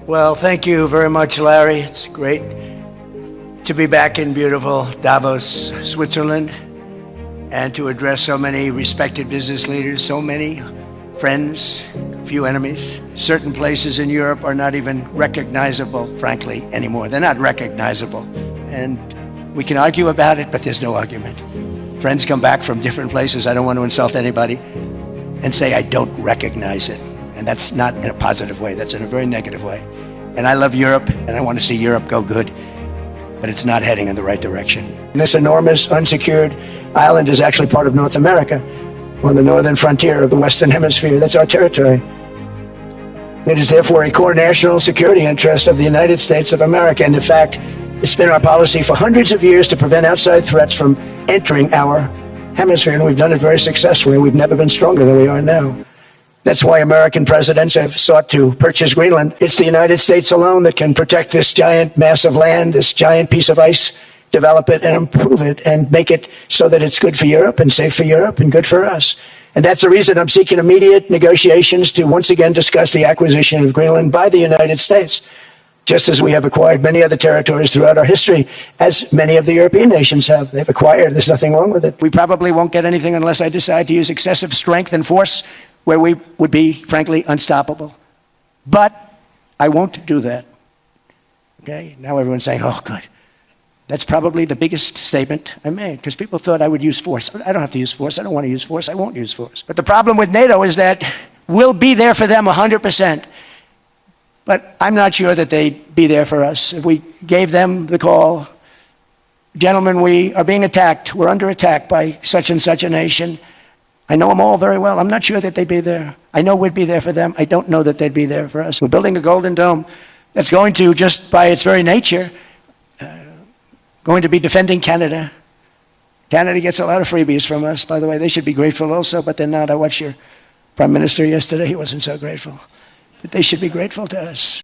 Well, thank you very much, Larry. It's great to be back in beautiful Davos, Switzerland, and to address so many respected business leaders, so many friends, few enemies. Certain places in Europe are not even recognizable, frankly, anymore. They're not recognizable. And we can argue about it, but there's no argument. Friends come back from different places. I don't want to insult anybody and say I don't recognize it. And that's not in a positive way. That's in a very negative way. And I love Europe, and I want to see Europe go good, but it's not heading in the right direction. This enormous unsecured island is actually part of North America, on the northern frontier of the Western Hemisphere. That's our territory. It is therefore a core national security interest of the United States of America. And in fact, it's been our policy for hundreds of years to prevent outside threats from entering our hemisphere, and we've done it very successfully. We've never been stronger than we are now. That's why American presidents have sought to purchase Greenland. It's the United States alone that can protect this giant mass of land, this giant piece of ice, develop it and improve it and make it so that it's good for Europe and safe for Europe and good for us. And that's the reason I'm seeking immediate negotiations to once again discuss the acquisition of Greenland by the United States, just as we have acquired many other territories throughout our history, as many of the European nations have. They've acquired. There's nothing wrong with it. We probably won't get anything unless I decide to use excessive strength and force, where we would be, frankly, unstoppable. But I won't do that. Okay? Now everyone's saying, oh, good. That's probably the biggest statement I made, because people thought I would use force. I don't have to use force. I don't want to use force. I won't use force. But the problem with NATO is that we'll be there for them 100%. But I'm not sure that they'd be there for us. If we gave them the call, gentlemen, we are being attacked. We're under attack by such and such a nation. I know them all very well. I'm not sure that they'd be there. I know we'd be there for them. I don't know that they'd be there for us. We're building a golden dome that's going to, just by its very nature, going to be defending Canada. Canada gets a lot of freebies from us, by the way. They should be grateful also, but they're not. I watched your Prime Minister yesterday. He wasn't so grateful. But they should be grateful to us.